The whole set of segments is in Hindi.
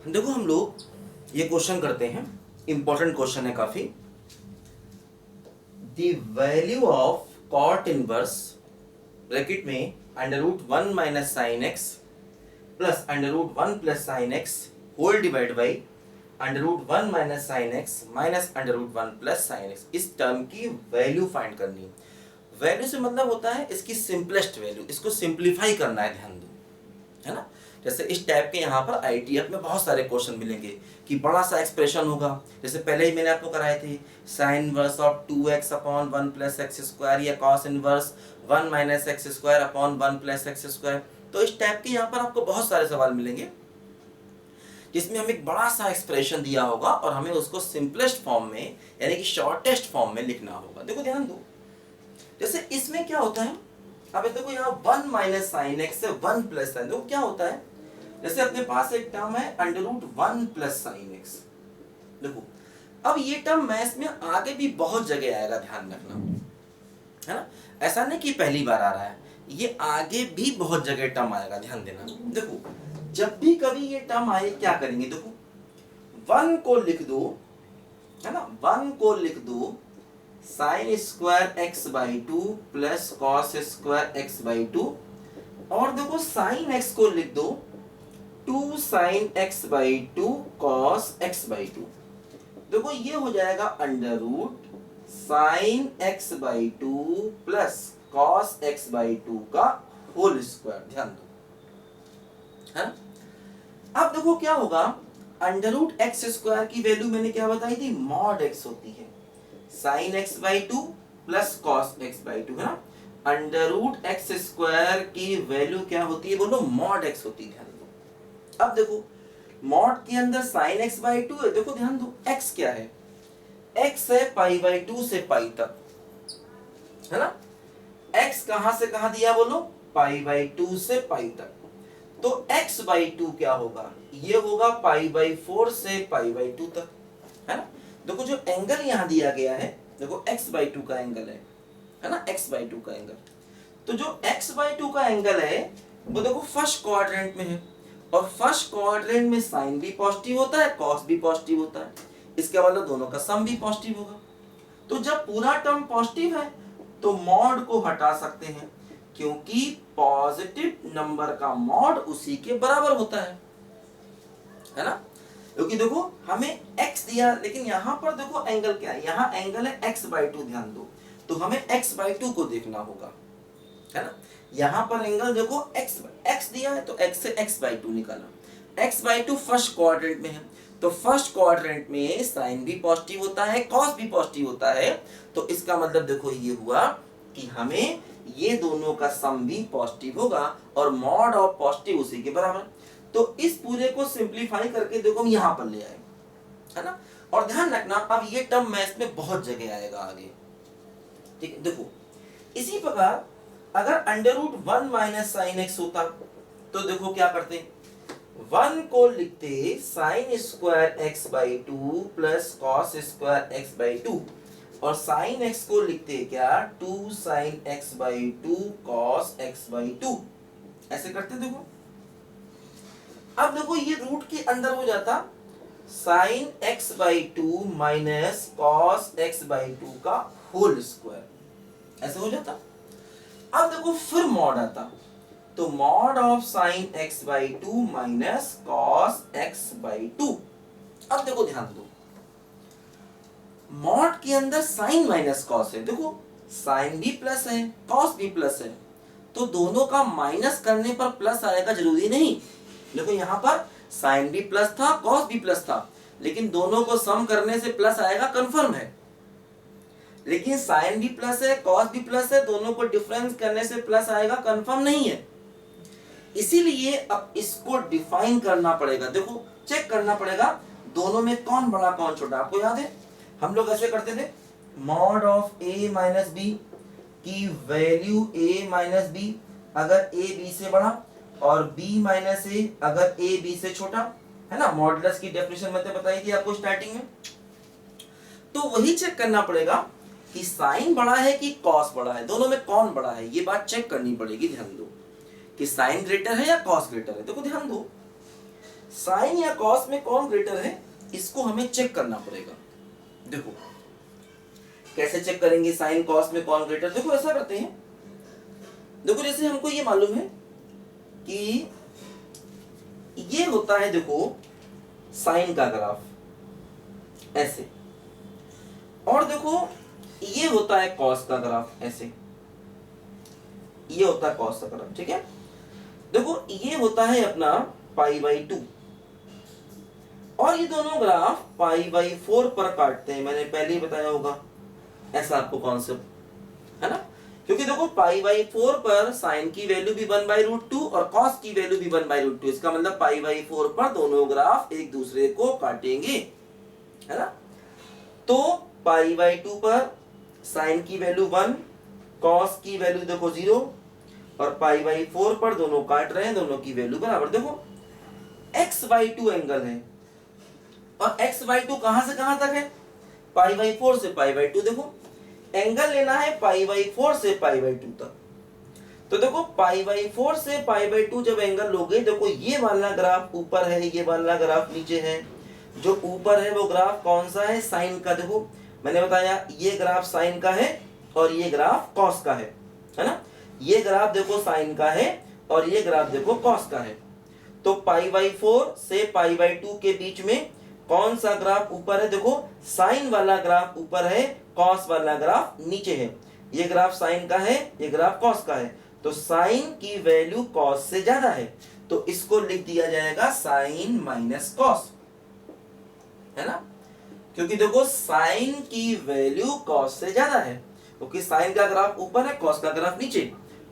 देखो हम लोग ये क्वेश्चन करते हैं, इंपॉर्टेंट क्वेश्चन है काफी। The value of cot inverse bracket में under root 1 minus sine x plus under root 1 plus sine x whole divide by under root 1 minus sine x minus under root 1 plus sine x, इस टर्म की वैल्यू फाइंड करनी है। वैल्यू से मतलब होता है इसकी सिंपलेस्ट वैल्यू, इसको सिंप्लीफाई करना है, ध्यान दो, है ना। जैसे इस टाइप के यहाँ पर आईटीएफ में बहुत सारे क्वेश्चन मिलेंगे कि बड़ा सा एक्सप्रेशन होगा, जैसे पहले ही मैंने आपको कराए थे sine inverse of 2x upon 1 plus x square या cos inverse 1 minus x square upon 1 plus x square. तो इस टाइप के यहाँ पर आपको बहुत सारे सवाल मिलेंगे जिसमें हमें एक बड़ा सा एक्सप्रेशन दिया होगा और हमें उसको सिंपलेस्ट फॉर्म में यानी कि शॉर्टेस्ट फॉर्म में लिखना होगा। देखो ध्यान दो, जैसे इसमें क्या होता है, अब देखो यहाँ 1 माइनस साइन एक्स से 1 प्लस साइन, देखो क्या होता है, जैसे अपने पास एक टर्म है under root 1 plus sine x. देखो अब ये टर्म मैथ्स में आगे भी बहुत जगह आएगा, ध्यान रखना, है ना। ऐसा नहीं कि पहली बार आ रहा है, ये आगे भी बहुत जगह टर्म आएगा, ध्यान देना। देखो जब भी कभी ये टर्म आए क्या करेंगे, देखो 1 को लिख दो, है ना, 1 को लिख दो sine square x by 2 plus cos square x by 2, और देखो साइन एक्स को लिख दो 2 sine x by 2 cos x by 2। देखो ये हो जाएगा under root sine x by 2 plus cos x by 2 का होल स्क्वायर, ध्यान दो, है ना। अब देखो क्या होगा, अंडर रूट एक्स स्क्वायर की वैल्यू मैंने क्या बताई थी, मॉड एक्स होती है, sign x by 2 plus cos x by 2, है ना। अंडर रूट एक्स स्क्वायर की वैल्यू क्या होती है, बोलो मॉड एक्स होती है, ध्यान दो। अब देखो मॉड के अंदर साइन एक्स बाई 2 है, देखो ध्यान दो, एक्स क्या है, एक्स है पाई बाई 2 से पाई तक, है ना। एक्स कहां से कहां दिया, बोलो पाई बाई 2 से पाई तक, तो x बाई 2 क्या होगा, ये होगा पाई बाई 4 से पाई बाई 2 तक, है ना। देखो जो एंगल यहां दिया गया है, देखो x बाई 2 का एंगल है ना, x बाई 2 का एंगल, तो जो x बाई 2 का एंगल है वो देखो फर्स्ट क्वाड्रेंट में है, और फर्स्ट क्वाड्रेंट में साइन भी पॉजिटिव होता है, कॉस भी पॉजिटिव होता है, इसका मतलब दोनों का सम भी पॉजिटिव होगा। तो जब पूरा टर्म पॉजिटिव है तो मॉड को हटा सकते हैं, क्योंकि पॉजिटिव नंबर का मॉड उसी के बराबर होता है ना। क्योंकि देखो हमें x दिया, लेकिन यहां पर देखो एंगल क्या है, यहां एंगल है x बाई 2, ध्यान दो, तो हमें x बाई 2 को देखना होगा, है ना। यहां पर एंगल देखो x दिया है तो x से x बाई 2 निकाला, x बाई 2 फर्स्ट क्वाड्रेंट में है, तो फर्स्ट क्वाड्रेंट में साइन भी पॉजिटिव होता है, कॉस भी पॉजिटिव होता है, तो इसका मतलब देखो ये हुआ कि हमें ये दोनों का सम भी पॉजिटिव होगा और मॉड ऑफ पॉजिटिव उसी के बराबर। तो इस पूरे को सिंपलीफाई करके देखो हम यहां पर ले आए, है ना। और ध्यान रखना अब ये टर्म मैथ्स में बहुत जगह आएगा आगे, ठीक है। देखो इसी प्रकार अगर under root 1 minus sine x होता तो देखो क्या करते, 1 को लिखते sine square x by 2 plus cos square x by 2, और साइन एक्स को लिखते क्या 2 sine x by 2 cos x by 2, ऐसे करते। देखो अब देखो ये रूट के अंदर हो जाता sign x by 2 minus cos x by 2 का होल स्क्वायर, ऐसे हो जाता। अब देखो फिर मॉड आता, तो mod of sine x by 2 minus cos x by 2। अब देखो ध्यान दो, मॉड के अंदर साइन माइनस कॉस है, देखो साइन भी प्लस है कॉस भी प्लस है, तो दोनों का माइनस करने पर प्लस आएगा जरूरी नहीं। देखो यहाँ पर साइन भी प्लस था कॉस भी प्लस था, लेकिन दोनों को सम करने से प्लस आएगा कंफर्म है, लेकिन साइन भी प्लस है कॉस भी प्लस है, दोनों को डिफरेंस करने से प्लस आएगा कंफर्म नहीं है। इसीलिए अब इसको डिफाइन करना पड़ेगा, देखो चेक करना पड़ेगा दोनों में कौन बड़ा कौन छोटा। आपको याद है हम लोग ऐसे करते थे, mod of a minus b की वैल्यू a माइनस बी अगर a b से बड़ा और b माइनस a अगर a b से छोटा, है ना। मॉडुलस की डेफिनेशन मैंने बताई थी आपको स्टार्टिंग में, तो वही चेक करना पड़ेगा कि साइन बड़ा है कि कॉस बड़ा है, दोनों में कौन बड़ा है, ये बात चेक करनी पड़ेगी। ध्यान दो कि साइन ग्रेटर है या कॉस ग्रेटर है। देखो ध्यान दो, साइन या कॉस में कौन ग्रेटर है, इसको हमें चेक करना पड़ेगा। देखो कैसे चेक करेंगे साइन कॉस में कौन ग्रेटर। देखो ऐसा करते हैं, देखो जैसे हमको ये मालूम है कि ये होता है देखो साइन का ग्राफ ऐसे, और देखो ये होता है कॉस का ग्राफ ऐसे, ये होता है कॉस का ग्राफ, ठीक है। देखो ये होता है अपना π/2, और ये दोनों ग्राफ π/4 पर काटते हैं, मैंने पहले ही बताया होगा, ऐसा आपको कॉन्सेप्ट है ना। क्योंकि देखो π/4 पर साइन की वैल्यू भी 1/√2 और कॉस की वैल्यू भी 1/√2, इसका मतलब π/4 पर दोनों ग्राफ एक दूसरे को काटेंगे, है ना। तो π/2 पर साइन की वैल्यू 1, कॉस की वैल्यू देखो 0, और π/4 पर दोनों काट रहे हैं, दोनों की वैल्यू बराबर। देखो x/2 एंगल है, और x/2 कहां से कहां तक है, π/4 से π/2। देखो एंगल लेना है π/4 से π/2 तक, तो देखो π/4 से π/2 जब एंगल लोगे, देखो ये वाला ग्राफ ऊपर है, ये वाला ग्राफ नीचे है। जो ऊपर है वो ग्राफ कौन सा है, साइन का। देखो मैंने बताया ये ग्राफ साइन का है और ये ग्राफ कॉस का है ना। ये ग्राफ देखो साइन का है और ये ग्राफ देखो कॉस का है। तो π/4 से π/2 के बीच में कौन सा ग्राफ ऊपर है, देखो साइन वाला ग्राफ ऊपर है, कॉस वाला ग्राफ नीचे है। ये ग्राफ साइन का है, ये ग्राफ कॉस का है, तो साइन की वैल्यू कॉस से ज्यादा है, तो इसको लिख दिया जाएगा साइन माइनस कॉस, है ना। क्योंकि देखो साइन की वैल्यू कॉस से ज्यादा है, क्योंकि साइन का ग्राफ ऊपर है, कॉस का ग्राफ नीचे,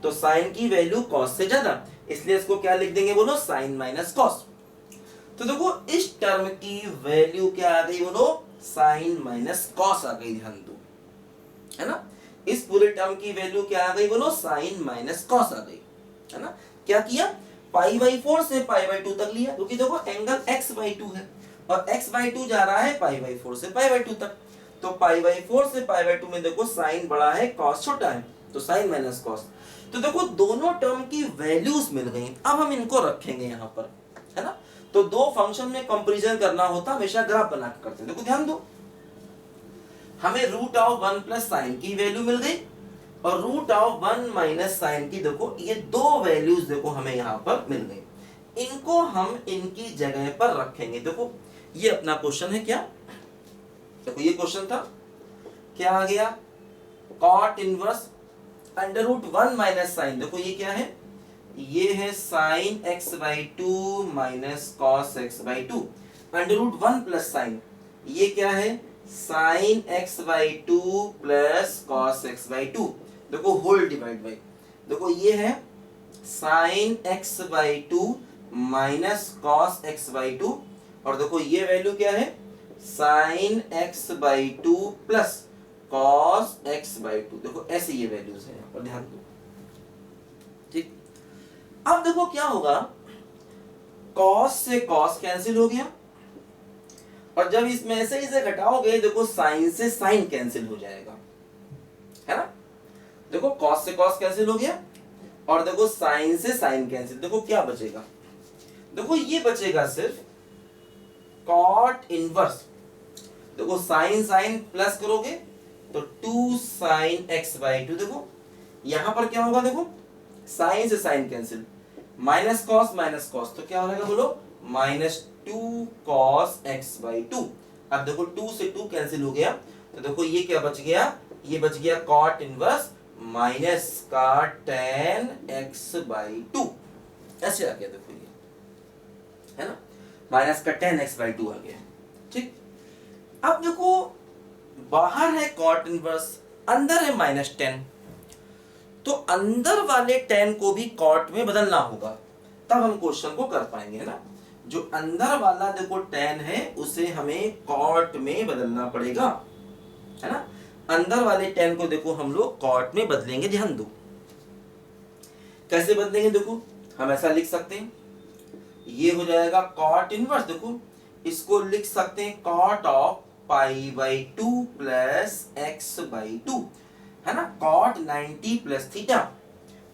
तो साइन की वैल्यू कॉस से ज्यादा, इसलिए इसको क्या लिख देंगे बोलो, साइन माइनस कॉस। तो देखो इस टर्म की वैल्यू क्या आ गई बोलो, साइन माइनस कॉस आ गई, ध्यान दो, है ना। इस पूरे टर्म की वैल्यू क्या आ गई बोलो, साइन माइनस कॉस आ गई, है ना। क्या किया, π/4 से π/2 तक लिया, क्योंकि देखो एंगल x/2 है और x/2 जा रहा है π/4 से π/2 तक, तो π/4 से π/2 में देखो साइन बड़ा है, कॉस छोटा है, तो साइन माइनस कॉस। तो देखो दोनों टर्म की वैल्यूज मिल गई, अब हम इनको रखेंगे यहाँ पर, है ना। तो दो फंक्शन में कंपैरिजन करना होता हमेशा ग्राफ बना के करते हैं। देखो ध्यान दो, हमें √1 प्लस साइन की वैल्यू मिल गई और √1 माइनस साइन की, देखो ये दो वैल्यूज देखो हमें यहाँ पर मिल गई, इनको हम इनकी जगह पर रखेंगे। देखो ये अपना क्वेश्चन है, क्या देखो ये क्वेश्चन था, क्या आ गया, कॉट इनवर्स √1 माइनस साइन। देखो ये क्या है, ये है sine x/2 minus cos x/2, √1 plus sine, ये क्या है, sine x/2 plus cos x/2, देखो होल डिवाइड बाई, देखो ये है sine x/2 minus cos x/2, और देखो ये वैल्यू क्या है, sine x/2 plus cos x/2। देखो ऐसे ये वैल्यूज है, यहाँ पर ध्यान दो, ठीक। अब देखो क्या होगा, कॉस से कॉस कैंसिल हो गया, और जब इसमें से इसे घटाओगे, देखो साइन से साइन कैंसिल हो जाएगा, है ना। देखो कॉस से कॉस कैंसिल हो गया, और देखो साइन से साइन कैंसिल, देखो क्या बचेगा, देखो ये बचेगा सिर्फ कॉट इनवर्स। देखो साइन साइन प्लस करोगे तो 2 साइन x/2, देखो यहां पर क्या होगा, देखो साइन से साइन कैंसिल, माइनस कॉस, तो क्या हो जाएगा बोलो, -2 cos x/2। अब देखो 2 से 2 कैंसिल हो गया, तो देखो ये क्या बच गया, ये बच गया कॉट इनवर्स माइनस का tan x/2, ऐसे आ गया, देखो ये है ना, माइनस का tan x/2 आ गया, ठीक। अब देखो बाहर है कॉट इनवर्स, अंदर है -10, तो अंदर वाले tan को भी कॉट में बदलना होगा, तब हम क्वेश्चन को कर पाएंगे, है ना। जो अंदर वाला देखो tan है, उसे हमें कॉट में बदलना पड़ेगा, है ना। अंदर वाले tan को देखो हम लोग कॉट में बदलेंगे, ध्यान दो कैसे बदलेंगे। देखो हम ऐसा लिख सकते हैं, ये हो जाएगा कॉट इनवर्स, देखो इसको लिख सकते हैं कॉट ऑफ π/2 प्लस x/2, है ना। Cot 90 plus theta,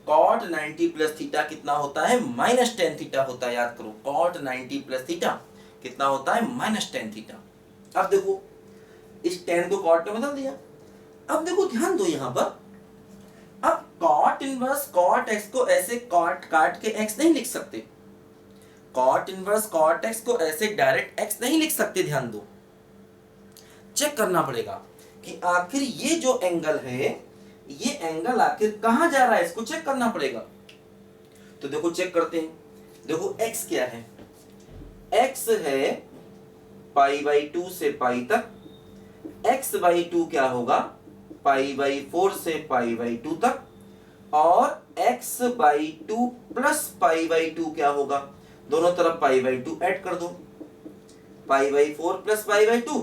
cot 90 plus theta कितना होता है माइनस टेन थीटा होता है, याद करो कॉट 90 प्लस थीटा कितना होता है माइनस टेन थीटा। अब देखो इस टेन को कॉट में बदल दिया। अब देखो ध्यान दो यहां पर, अब कॉट इनवर्स कॉट एक्स को ऐसे कॉट काट के एक्स नहीं लिख सकते, कॉट इनवर्स कॉट एक्स को ऐसे डायरेक्ट एक्स नहीं लिख सकते, ध्यान दो चेक करना पड़ेगा कि आखिर ये जो एंगल है ये एंगल आखिर कहां जा रहा है, इसको चेक करना पड़ेगा। तो देखो चेक करते हैं, देखो x क्या है, x है पाई बाई 2 से पाई तक, x बाई 2 क्या होगा पाई बाई 4 से पाई बाई 2 तक, और x by 2 plus pi by 2 क्या होगा, दोनों तरफ पाई बाई 2 ऐड कर दो, pi by 4 plus pi by 2,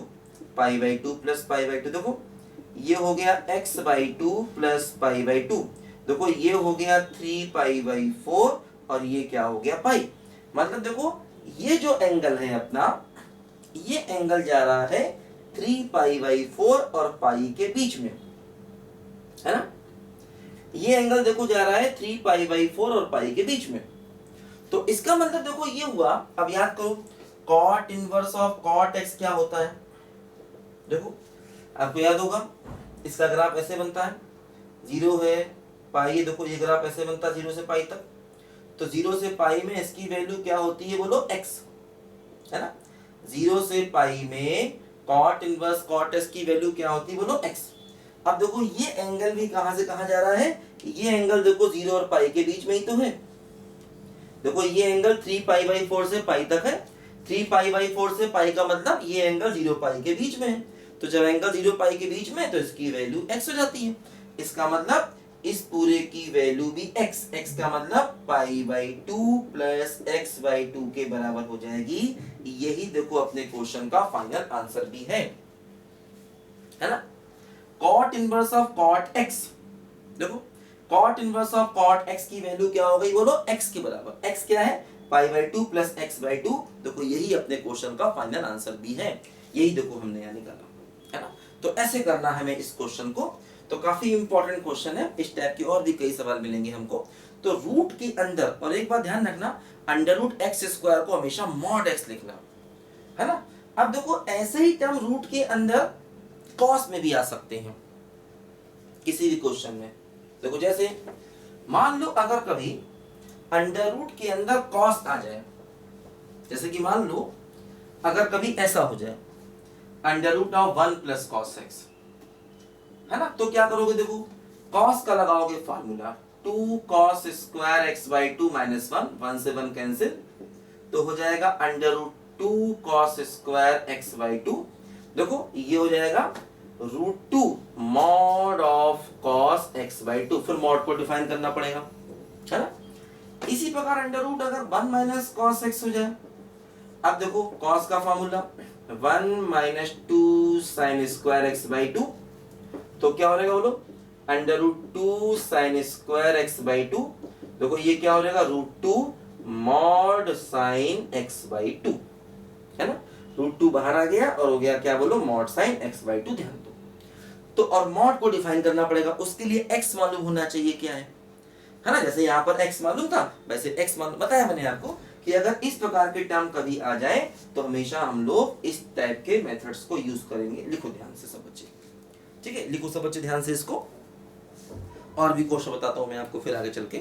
pi by 2 plus pi by 2, देखो ये हो गया x by 2 plus pi by 2, देखो ये हो गया 3 पाई बाई 4 और ये क्या हो गया पाई। मतलब देखो ये जो एंगल है अपना, ये एंगल जा रहा है 3 पाई बाई 4 और पाई के बीच में, है ना, ये एंगल देखो जा रहा है 3 पाई बाई 4 और पाई के बीच में। तो इसका मतलब देखो ये हुआ, अब याद करो cot inverse of cot x क्या होता है, देखो आपको याद होगा इसका ग्राफ ऐसे बनता है, 0 है पाई, देखो ये ग्राफ ऐसे बनता है 0 से पाई तक, तो 0 से पाई में इसकी वैल्यू क्या होती है बोलो x, है ना, 0 से पाई में कॉट इनवर्स कॉट एक्स की वैल्यू क्या होती है बोलो x। अब देखो ये एंगल भी कहां से कहां जा रहा है, ये एंगल देखो 0 और पाई के बीच में ही तो है, देखो ये एंगल 3 पाई बाई 4 से पाई तक है, 3 पाई बाई 4 से पाई का मतलब ये एंगल 0 पाई के बीच में है, तो जब एंगल 0 पाई के बीच में तो इसकी वैल्यू x हो जाती है, इसका मतलब इस पूरे की वैल्यू भी x, x का मतलब pi by 2 plus x by 2 के बराबर हो जाएगी। यही देखो अपने क्वेश्चन का फाइनल आंसर भी है ना। Cot inverse of cot x, देखो cot inverse of cot x की वैल्यू क्या हो गई बोलो x के बराबर, x क्या है pi by 2 plus x by 2, देखो यही अपने क्वेश्चन का फाइनल आंसर भी है, यही देखो हमने यहाँ निकाला, है ना। तो ऐसे करना है हमें इस क्वेश्चन को, तो काफी इंपॉर्टेंट क्वेश्चन है, इस टाइप के और भी कई सवाल मिलेंगे हमको। तो रूट के अंदर, और एक बात ध्यान रखना, अंडर रूट एक्स स्क्वायर को हमेशा मॉड एक्स लिखना, है ना। अब देखो ऐसे ही टर्म रूट के अंदर कॉस में भी आ सकते हैं किसी भी क्वेश्चन में, देखो जैसे मान लो अगर कभी अंडर रूट के अंदर कॉस आ जाए, जैसे कि मान लो अगर कभी ऐसा हो जाए under root of 1 plus cos x, है ना, तो क्या करोगे, देखो कॉस का लगाओगे formula 2 cos square x by 2 minus 1 से 1 कैंसिल, तो हो जाएगा under root 2 cos square x by 2, देखो ये हो जाएगा root 2 mod of cos x by 2, फिर मॉड को डिफाइन करना पड़ेगा, है ना। इसी प्रकार अंडर रूट अगर 1 माइनस कॉस एक्स हो जाए, अब देखो कॉस का formula 1 minus 2 sine square x by 2, तो क्या हो जाएगा बोलो under root 2 sine square x by 2, देखो ये क्या हो जाएगा root 2 mod sine x by 2, है ना, रूट 2 बाहर आ गया और हो गया क्या बोलो मॉड साइन एक्स बाई 2, ध्यान दो। तो और मॉड को डिफाइन करना पड़ेगा, उसके लिए x मालूम होना चाहिए क्या है ना, जैसे यहाँ पर x मालूम था वैसे x मालूम बताया मैंने आपको कि अगर इस प्रकार के टर्म कभी आ जाए तो हमेशा हम लोग इस टाइप के मेथड्स को यूज करेंगे। लिखो ध्यान से सब बच्चे, ठीक है, लिखो सब बच्चे ध्यान से इसको, और भी क्वेश्चन बताता हूं मैं आपको फिर आगे चल के।